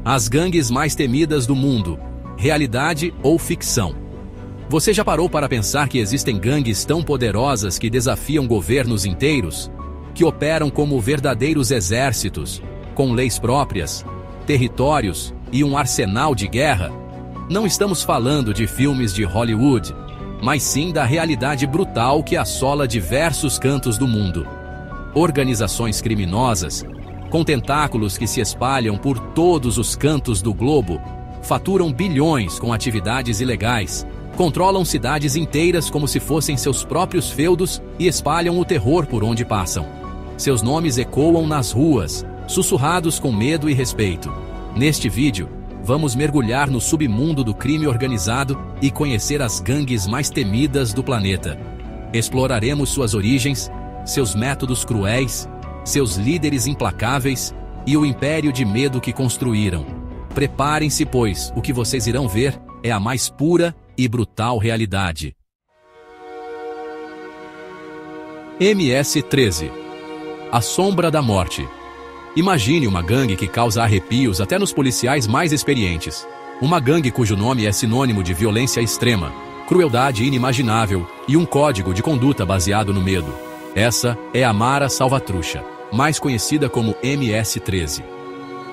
As gangues mais temidas do mundo, realidade ou ficção? Você já parou para pensar que existem gangues tão poderosas que desafiam governos inteiros? Que operam como verdadeiros exércitos, com leis próprias, territórios e um arsenal de guerra? Não estamos falando de filmes de Hollywood, mas sim da realidade brutal que assola diversos cantos do mundo. Organizações criminosas, com tentáculos que se espalham por todos os cantos do globo, faturam bilhões com atividades ilegais, controlam cidades inteiras como se fossem seus próprios feudos e espalham o terror por onde passam. Seus nomes ecoam nas ruas, sussurrados com medo e respeito. Neste vídeo, vamos mergulhar no submundo do crime organizado e conhecer as gangues mais temidas do planeta. Exploraremos suas origens, seus métodos cruéis, seus líderes implacáveis e o império de medo que construíram. Preparem-se, pois o que vocês irão ver é a mais pura e brutal realidade. MS-13. A Sombra da Morte. Imagine uma gangue que causa arrepios até nos policiais mais experientes. Uma gangue cujo nome é sinônimo de violência extrema, crueldade inimaginável e um código de conduta baseado no medo. Essa é a Mara Salvatrucha, mais conhecida como MS-13.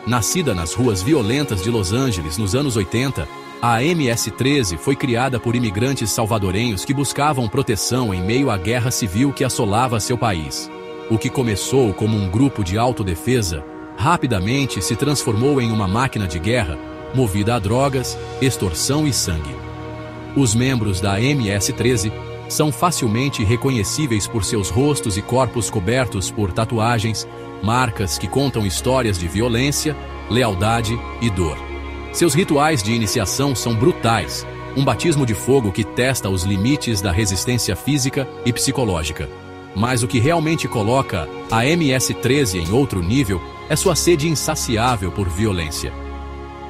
Nascida nas ruas violentas de Los Angeles nos anos 80, a MS-13 foi criada por imigrantes salvadorenhos que buscavam proteção em meio à guerra civil que assolava seu país. O que começou como um grupo de autodefesa, rapidamente se transformou em uma máquina de guerra, movida a drogas, extorsão e sangue. Os membros da MS-13 são facilmente reconhecíveis por seus rostos e corpos cobertos por tatuagens, marcas que contam histórias de violência, lealdade e dor. Seus rituais de iniciação são brutais, um batismo de fogo que testa os limites da resistência física e psicológica. Mas o que realmente coloca a MS-13 em outro nível é sua sede insaciável por violência.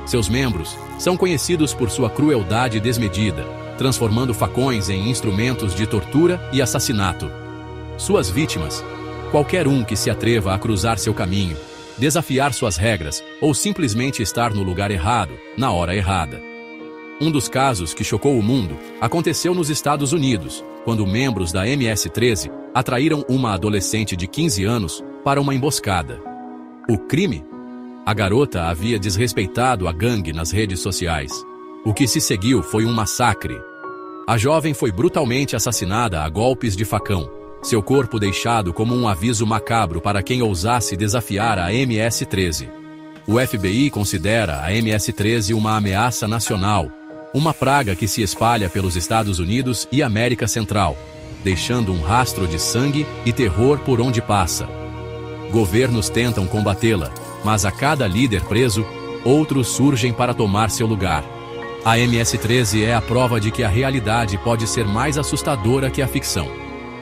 Seus membros são conhecidos por sua crueldade desmedida, transformando facões em instrumentos de tortura e assassinato. Suas vítimas, qualquer um que se atreva a cruzar seu caminho, desafiar suas regras ou simplesmente estar no lugar errado, na hora errada. Um dos casos que chocou o mundo aconteceu nos Estados Unidos, quando membros da MS-13 atraíram uma adolescente de 15 anos para uma emboscada. O crime? A garota havia desrespeitado a gangue nas redes sociais. O que se seguiu foi um massacre. A jovem foi brutalmente assassinada a golpes de facão, seu corpo deixado como um aviso macabro para quem ousasse desafiar a MS-13. O FBI considera a MS-13 uma ameaça nacional, uma praga que se espalha pelos Estados Unidos e América Central, deixando um rastro de sangue e terror por onde passa. Governos tentam combatê-la, mas a cada líder preso, outros surgem para tomar seu lugar. A MS-13 é a prova de que a realidade pode ser mais assustadora que a ficção.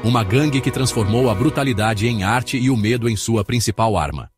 Uma gangue que transformou a brutalidade em arte e o medo em sua principal arma.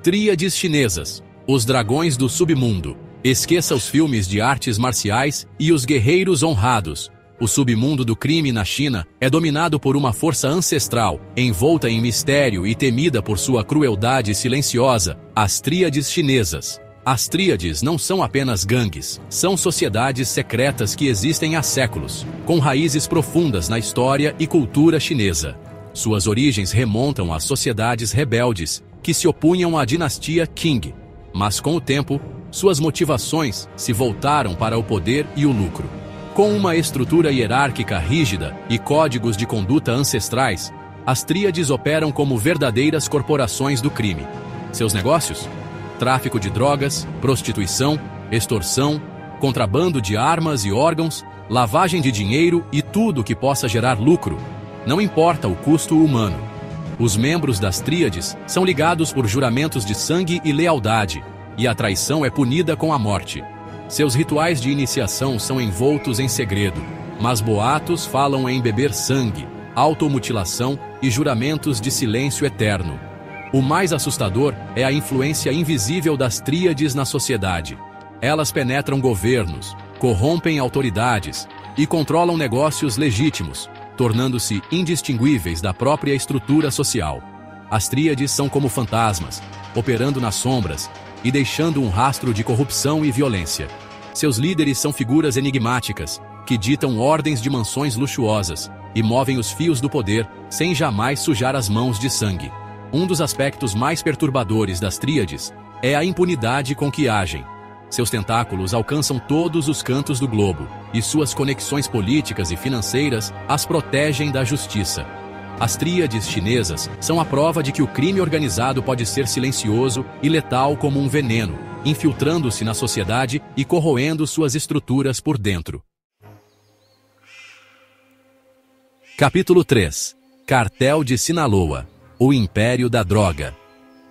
Tríades chinesas. Os dragões do submundo. Esqueça os filmes de artes marciais e os guerreiros honrados. O submundo do crime na China é dominado por uma força ancestral, envolta em mistério e temida por sua crueldade silenciosa, as tríades chinesas. As tríades não são apenas gangues, são sociedades secretas que existem há séculos, com raízes profundas na história e cultura chinesa. Suas origens remontam às sociedades rebeldes, que se opunham à dinastia Qing. Mas com o tempo, suas motivações se voltaram para o poder e o lucro. Com uma estrutura hierárquica rígida e códigos de conduta ancestrais, as tríades operam como verdadeiras corporações do crime. Seus negócios? Tráfico de drogas, prostituição, extorsão, contrabando de armas e órgãos, lavagem de dinheiro e tudo que possa gerar lucro. Não importa o custo humano. Os membros das tríades são ligados por juramentos de sangue e lealdade, e a traição é punida com a morte. Seus rituais de iniciação são envoltos em segredo, mas boatos falam em beber sangue, automutilação e juramentos de silêncio eterno. O mais assustador é a influência invisível das tríades na sociedade. Elas penetram governos, corrompem autoridades e controlam negócios legítimos, tornando-se indistinguíveis da própria estrutura social. As tríades são como fantasmas, operando nas sombras e deixando um rastro de corrupção e violência. Seus líderes são figuras enigmáticas, que ditam ordens de mansões luxuosas e movem os fios do poder sem jamais sujar as mãos de sangue. Um dos aspectos mais perturbadores das tríades é a impunidade com que agem. Seus tentáculos alcançam todos os cantos do globo, e suas conexões políticas e financeiras as protegem da justiça. As tríades chinesas são a prova de que o crime organizado pode ser silencioso e letal como um veneno, infiltrando-se na sociedade e corroendo suas estruturas por dentro. Capítulo 3. Cartel de Sinaloa, o Império da Droga.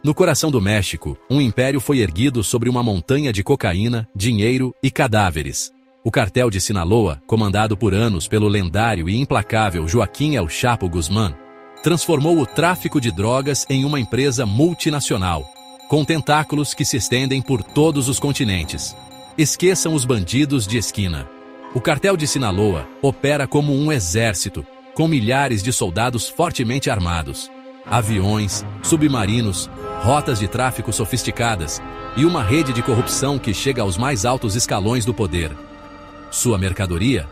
No coração do México, um império foi erguido sobre uma montanha de cocaína, dinheiro e cadáveres. O cartel de Sinaloa, comandado por anos pelo lendário e implacável Joaquim El Chapo Guzmán, transformou o tráfico de drogas em uma empresa multinacional, com tentáculos que se estendem por todos os continentes. Esqueçam os bandidos de esquina. O cartel de Sinaloa opera como um exército, com milhares de soldados fortemente armados, aviões, submarinos, rotas de tráfico sofisticadas e uma rede de corrupção que chega aos mais altos escalões do poder. Sua mercadoria?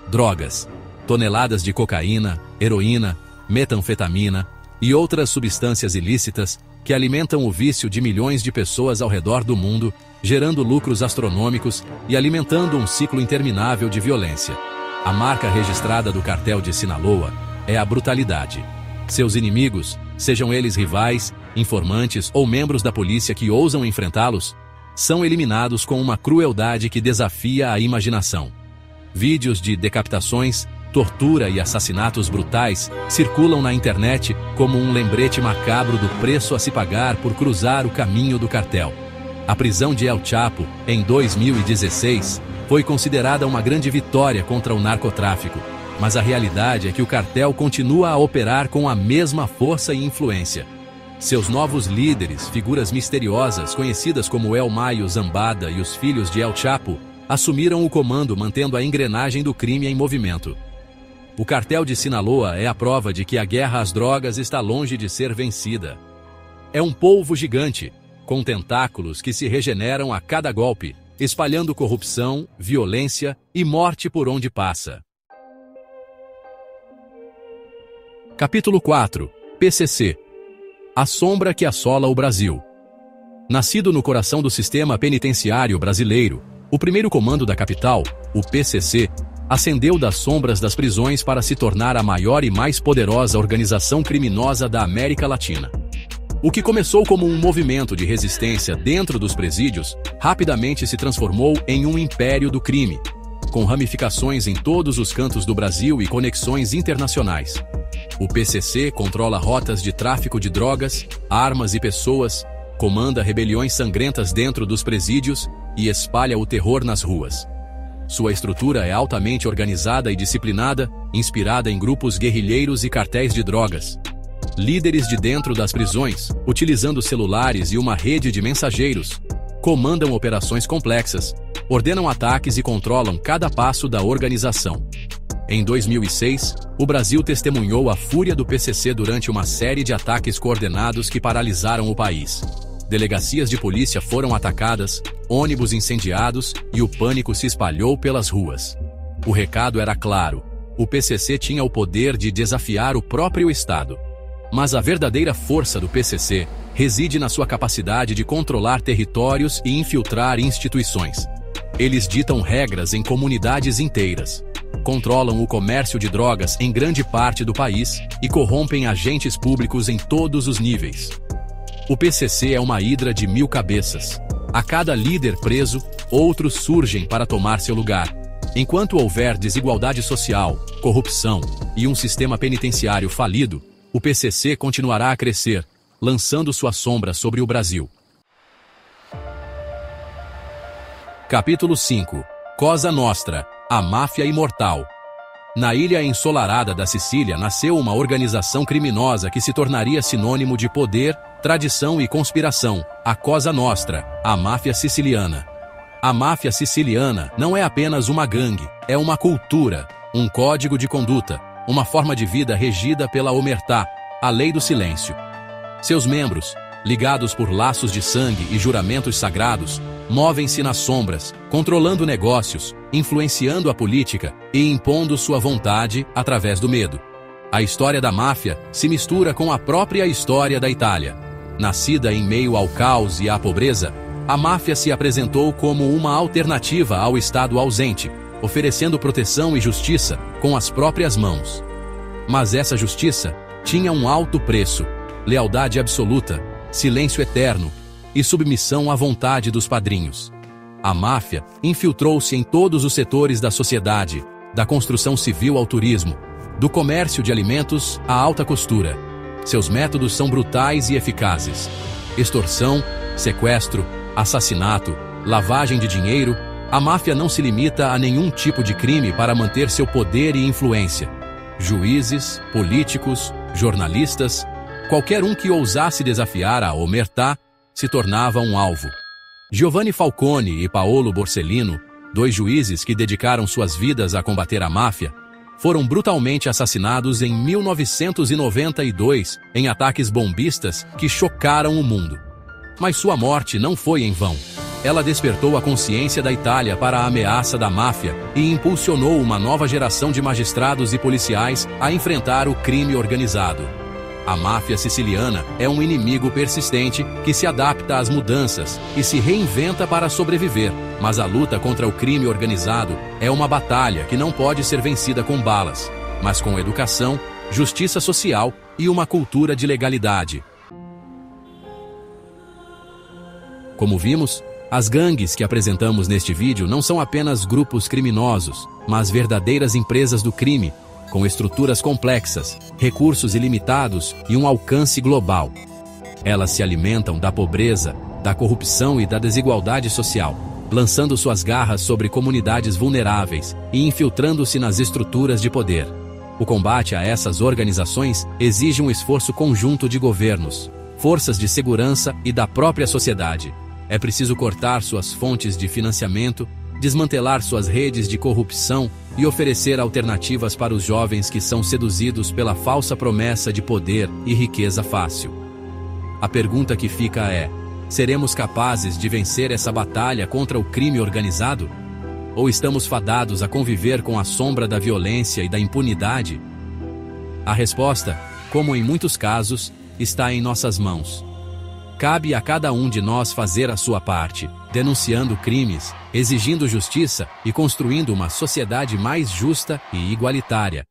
Drogas, toneladas de cocaína, heroína, metanfetamina e outras substâncias ilícitas que alimentam o vício de milhões de pessoas ao redor do mundo, gerando lucros astronômicos e alimentando um ciclo interminável de violência. A marca registrada do cartel de Sinaloa é a brutalidade. Seus inimigos, sejam eles rivais, informantes ou membros da polícia que ousam enfrentá-los, são eliminados com uma crueldade que desafia a imaginação. Vídeos de decapitações, tortura e assassinatos brutais circulam na internet como um lembrete macabro do preço a se pagar por cruzar o caminho do cartel. A prisão de El Chapo, em 2016, foi considerada uma grande vitória contra o narcotráfico, mas a realidade é que o cartel continua a operar com a mesma força e influência. Seus novos líderes, figuras misteriosas conhecidas como El Mayo Zambada e os filhos de El Chapo, assumiram o comando mantendo a engrenagem do crime em movimento. O cartel de Sinaloa é a prova de que a guerra às drogas está longe de ser vencida. É um polvo gigante, com tentáculos que se regeneram a cada golpe, espalhando corrupção, violência e morte por onde passa. Capítulo 4. PCC. A sombra que assola o Brasil. Nascido no coração do sistema penitenciário brasileiro, o primeiro comando da capital, o PCC, ascendeu das sombras das prisões para se tornar a maior e mais poderosa organização criminosa da América Latina. O que começou como um movimento de resistência dentro dos presídios, rapidamente se transformou em um império do crime, com ramificações em todos os cantos do Brasil e conexões internacionais. O PCC controla rotas de tráfico de drogas, armas e pessoas, comanda rebeliões sangrentas dentro dos presídios e espalha o terror nas ruas. Sua estrutura é altamente organizada e disciplinada, inspirada em grupos guerrilheiros e cartéis de drogas. Líderes de dentro das prisões, utilizando celulares e uma rede de mensageiros, comandam operações complexas, ordenam ataques e controlam cada passo da organização. Em 2006, o Brasil testemunhou a fúria do PCC durante uma série de ataques coordenados que paralisaram o país. Delegacias de polícia foram atacadas, ônibus incendiados e o pânico se espalhou pelas ruas. O recado era claro: o PCC tinha o poder de desafiar o próprio Estado. Mas a verdadeira força do PCC reside na sua capacidade de controlar territórios e infiltrar instituições. Eles ditam regras em comunidades inteiras, controlam o comércio de drogas em grande parte do país e corrompem agentes públicos em todos os níveis. O PCC é uma hidra de 1000 cabeças. A cada líder preso, outros surgem para tomar seu lugar. Enquanto houver desigualdade social, corrupção e um sistema penitenciário falido, o PCC continuará a crescer, lançando sua sombra sobre o Brasil. Capítulo 5. Cosa Nostra, a máfia imortal. Na ilha ensolarada da Sicília nasceu uma organização criminosa que se tornaria sinônimo de poder, tradição e conspiração, a Cosa Nostra, a máfia siciliana. A máfia siciliana não é apenas uma gangue, é uma cultura, um código de conduta, uma forma de vida regida pela omertà, a lei do silêncio. Seus membros, ligados por laços de sangue e juramentos sagrados, movem-se nas sombras, controlando negócios, influenciando a política e impondo sua vontade através do medo. A história da máfia se mistura com a própria história da Itália. Nascida em meio ao caos e à pobreza, a máfia se apresentou como uma alternativa ao Estado ausente, oferecendo proteção e justiça com as próprias mãos. Mas essa justiça tinha um alto preço: lealdade absoluta, silêncio eterno e submissão à vontade dos padrinhos. A máfia infiltrou-se em todos os setores da sociedade, da construção civil ao turismo, do comércio de alimentos à alta costura. Seus métodos são brutais e eficazes: extorsão, sequestro, assassinato, lavagem de dinheiro. A máfia não se limita a nenhum tipo de crime para manter seu poder e influência. Juízes, políticos, jornalistas, qualquer um que ousasse desafiar a omertà se tornava um alvo. Giovanni Falcone e Paolo Borsellino, dois juízes que dedicaram suas vidas a combater a máfia, foram brutalmente assassinados em 1992 em ataques bombistas que chocaram o mundo. Mas sua morte não foi em vão. Ela despertou a consciência da Itália para a ameaça da máfia e impulsionou uma nova geração de magistrados e policiais a enfrentar o crime organizado. A máfia siciliana é um inimigo persistente que se adapta às mudanças e se reinventa para sobreviver, mas a luta contra o crime organizado é uma batalha que não pode ser vencida com balas, mas com educação, justiça social e uma cultura de legalidade. Como vimos, as gangues que apresentamos neste vídeo não são apenas grupos criminosos, mas verdadeiras empresas do crime, com estruturas complexas, recursos ilimitados e um alcance global. Elas se alimentam da pobreza, da corrupção e da desigualdade social, lançando suas garras sobre comunidades vulneráveis e infiltrando-se nas estruturas de poder. O combate a essas organizações exige um esforço conjunto de governos, forças de segurança e da própria sociedade. É preciso cortar suas fontes de financiamento, desmantelar suas redes de corrupção e oferecer alternativas para os jovens que são seduzidos pela falsa promessa de poder e riqueza fácil. A pergunta que fica é: seremos capazes de vencer essa batalha contra o crime organizado? Ou estamos fadados a conviver com a sombra da violência e da impunidade? A resposta, como em muitos casos, está em nossas mãos. Cabe a cada um de nós fazer a sua parte, denunciando crimes, exigindo justiça e construindo uma sociedade mais justa e igualitária.